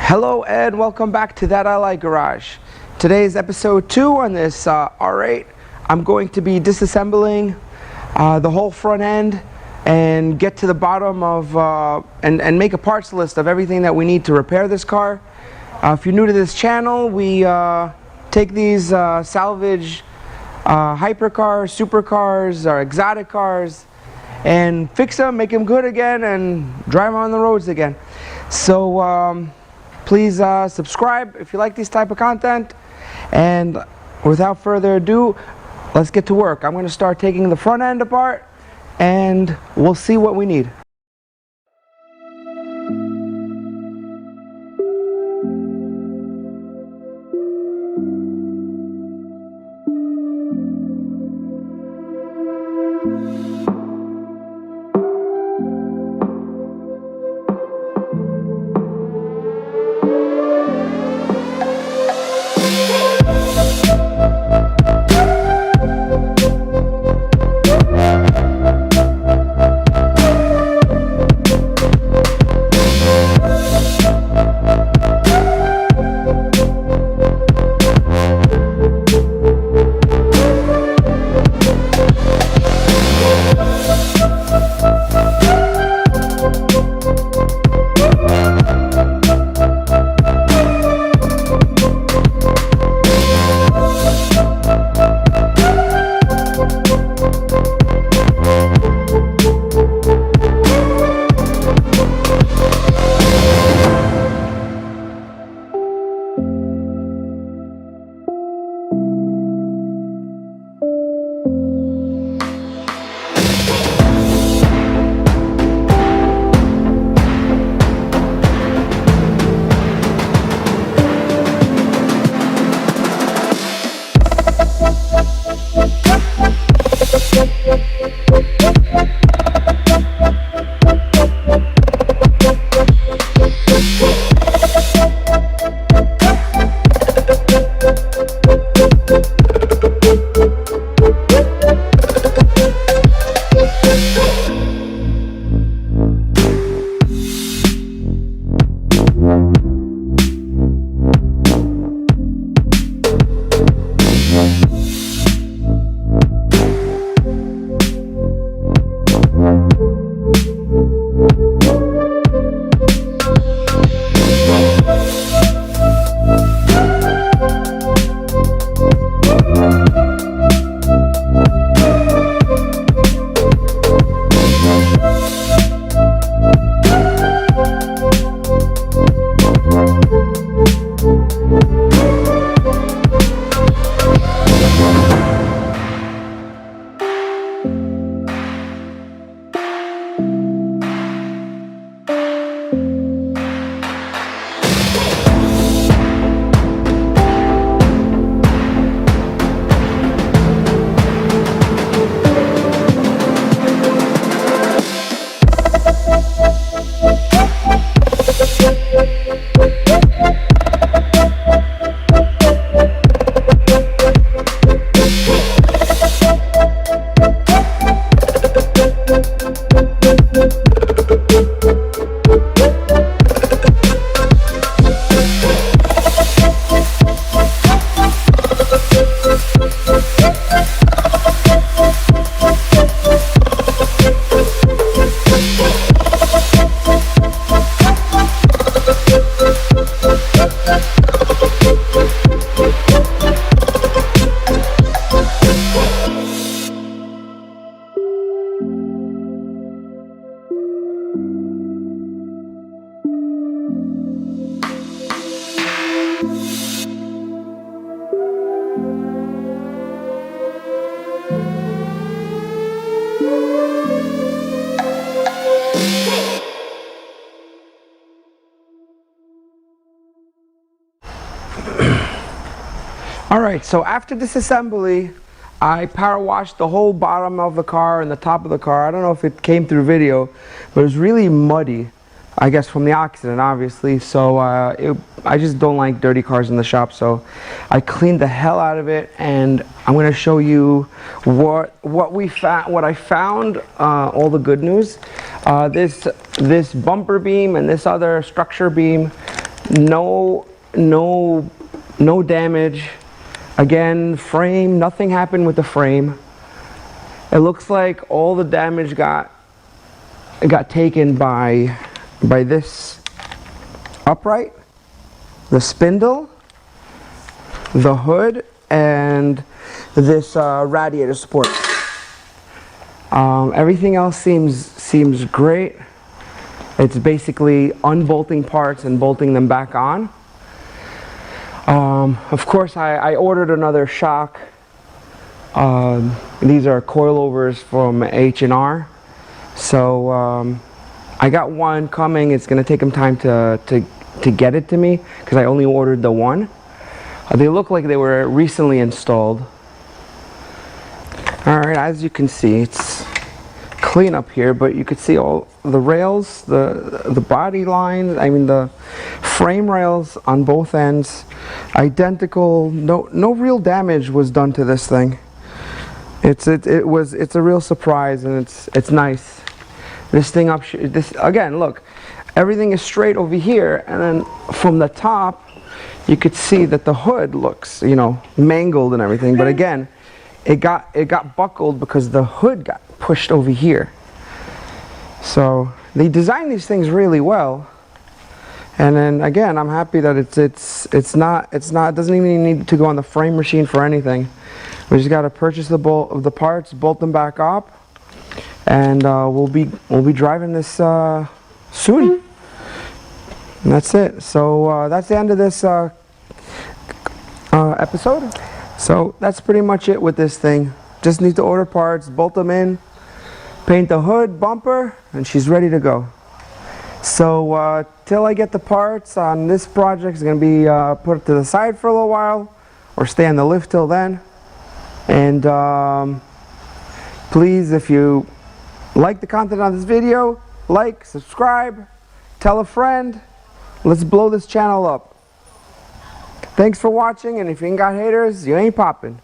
Hello and welcome back to Thatligarage. Today's episode 2 on this R8. I'm going to be disassembling the whole front end and get to the bottom of and make a parts list of everything that we need to repair this car. If you're new to this channel, we take these salvage hypercars, supercars, or exotic cars and fix them, make them good again, and drive on the roads again. So please subscribe if you like this type of content, and without further ado, let's get to work. I'm going to start taking the front end apart and we'll see what we need. Alright, so after disassembly, I power washed the whole bottom of the car and the top of the car. I don't know if it came through video, but it was really muddy, I guess from the accident obviously. So I just don't like dirty cars in the shop, so I cleaned the hell out of it, and I'm going to show you what I found, all the good news. This bumper beam and this other structure beam, no damage. Again, frame, nothing happened with the frame. It looks like all the damage got taken by this upright, the spindle, the hood, and this radiator support. Everything else seems great. It's basically unbolting parts and bolting them back on. Of course, I ordered another shock. These are coilovers from H&R. So I got one coming. It's going to take them time to get it to me because I only ordered the one. They look like they were recently installed. Alright, as you can see, it's clean up here, but you could see all the rails, the body lines, I mean the frame rails on both ends, identical. No real damage was done to this thing. It's a real surprise, and it's nice. This thing up, this again, look, everything is straight over here, and then from the top you could see that the hood looks, you know, mangled and everything, but again, it got buckled because the hood got pushed over here. So they designed these things really well. And then again, I'm happy that it doesn't even need to go on the frame machine for anything. We just got to purchase the parts, bolt them back up, and we'll be driving this soon. And that's it. So that's the end of this episode. So that's pretty much it with this thing. Just need to order parts, bolt them in, paint the hood, bumper, and she's ready to go. So till I get the parts on this project, it's going to be put to the side for a little while, or stay on the lift till then. And please, if you like the content on this video, like, subscribe, tell a friend. Let's blow this channel up. Thanks for watching, and if you ain't got haters, you ain't popping.